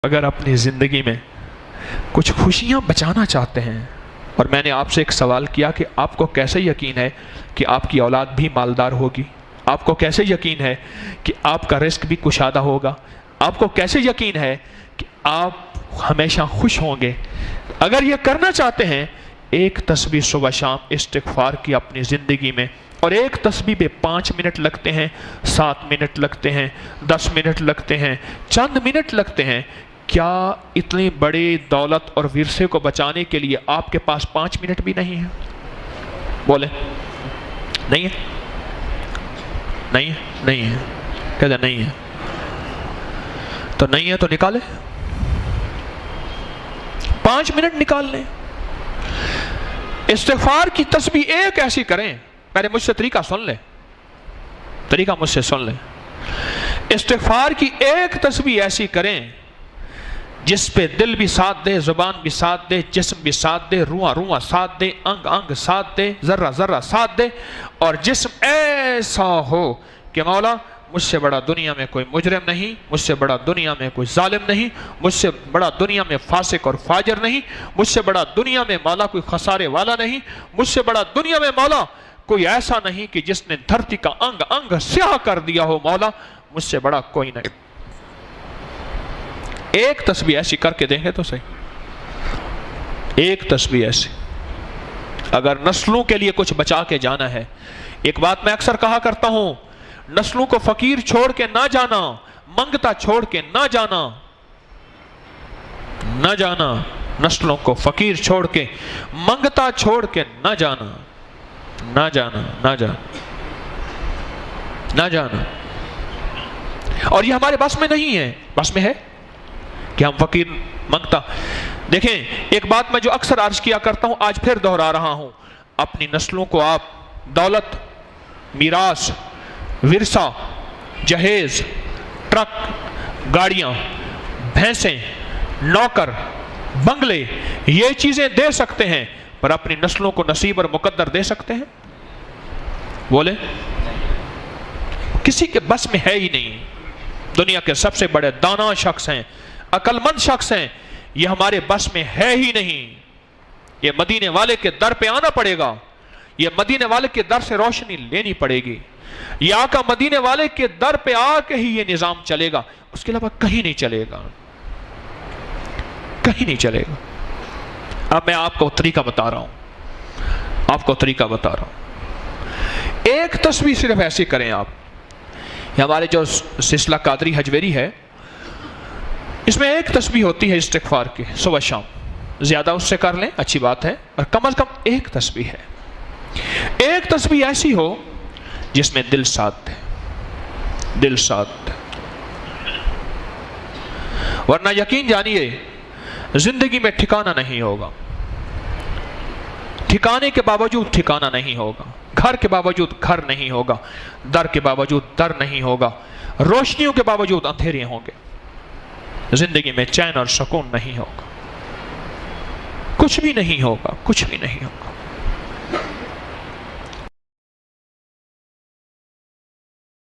اگر اپنی زندگی میں کچھ خوشیاں بچانا چاہتے ہیں، اور میں نے آپ سے ایک سوال کیا کہ آپ کو کیسے یقین ہے کہ آپ کی اولاد بھی مالدار ہوگی؟ آپ کو کیسے یقین ہے کہ آپ کا رزق بھی کشادہ ہوگا؟ آپ کو کیسے یقین ہے کہ آپ ہمیشہ خوش ہوں گے؟ اگر یہ کرنا چاہتے ہیں، ایک تسبیح صبح شام استغفار کی اپنی زندگی میں، اور ایک تسبیح پہ 5 منٹ لگتے ہیں، 7 منٹ لگتے ہیں، 10 منٹ لگتے ہیں، چند منٹ لگتے ہیں، کیا اتنی بڑی دولت اور ورثے کو بچانے کے لیے آپ کے پاس 5 منٹ بھی نہیں ہے؟ بولے نہیں ہے؟ نہیں ہے؟ نہیں ہے؟ کہتے نہیں ہے تو نہیں ہے تو نکالے، 5 منٹ نکال لیں۔ استغفار کی تسبیح ایک ایسی کریں، پہلے مجھ سے طریقہ سن لیں، طریقہ مجھ سے سن لیں۔ استغفار کی ایک تسبیح ایسی کریں جس پہ دل بھی ساتھ دے، زبان بھی ساتھ دے، جسم بھی ساتھ دے، روح روح ساتھ دے، انگ انگ ساتھ دے، ذرہ ذرہ ساتھ دے، اور جسم ایسا ہو کہ مولا مجھ سے بڑا دنیا میں کوئی مجرم نہیں، مجھ سے بڑا دنیا میں کوئی ظالم نہیں، مجھ سے بڑا دنیا میں فاسق اور فاجر نہیں، مجھ سے بڑا دنیا میں مولا کوئی خسارے والا نہیں، مجھ سے بڑا دنیا میں مولا کوئی ایسا نہیں کہ جس نے دھرتی کا انگ انگ سیاہ کر دیا ہو، مولا مجھ سے بڑا کوئی نہیں۔ ایک تسبیح ایسی کر کے دیکھیں تو صحیح، ایک تسبیح ایسی، اگر نسلوں کے لیے کچھ بچا کے جانا ہے۔ ایک بات میں اکثر کہا کرتا ہوں، نسلوں کو فقیر چھوڑ کے نہ جانا، منگتا چھوڑ کے نہ جانا، نہ جانا، نسلوں کو فقیر چھوڑ کے منگتا چھوڑ کے نہ جانا، نہ جانا، نہ جانا، نہ جانا۔ اور یہ ہمارے بس میں نہیں ہے، بس میں ہے کہ ہم فقیر منگتا۔ دیکھیں ایک بات میں جو اکثر عرض کیا کرتا ہوں، آج پھر دہرا رہا ہوں، اپنی نسلوں کو آپ دولت، میراث، ورثہ، جہیز، ٹرک، گاڑیاں، بھینسیں، نوکر، بنگلے، یہ چیزیں دے سکتے ہیں، پر اپنی نسلوں کو نصیب اور مقدر دے سکتے ہیں؟ بولے کسی کے بس میں ہے ہی نہیں۔ دنیا کے سب سے بڑے دانا شخص ہیں، عقل مند شخص ہیں، یہ ہمارے بس میں ہے ہی نہیں۔ یہ مدینے والے کے در پہ آنا پڑے گا، یہ مدینے والے کے در سے روشنی لینی پڑے گی، یہ آقا مدینے والے کے در پہ آ کے ہی یہ نظام چلے گا، اس کے علاوہ کہیں نہیں چلے گا، کہیں نہیں چلے گا۔ اب میں آپ کو طریقہ بتا رہا ہوں، آپ کو طریقہ بتا رہا ہوں۔ ایک تسبیح صرف ایسی کریں آپ۔ یہ ہمارے جو سلسلہ قادری حجویری ہے، اس میں ایک تسبیح ہوتی ہے استغفار کی صبح شام، زیادہ اس سے کر لیں اچھی بات ہے، اور کم از کم ایک تسبیح ہے۔ ایک تسبیح ایسی ہو جس میں دل ساتھ دے، دل ساتھ دے، ورنہ یقین جانیے زندگی میں ٹھکانہ نہیں ہوگا، ٹھکانے کے باوجود ٹھکانہ نہیں ہوگا، گھر کے باوجود گھر نہیں ہوگا، در کے باوجود در نہیں ہوگا، روشنیوں کے باوجود اندھیرے ہوں گے، زندگی میں چین اور سکون نہیں ہوگا، کچھ بھی نہیں ہوگا، کچھ بھی نہیں ہوگا۔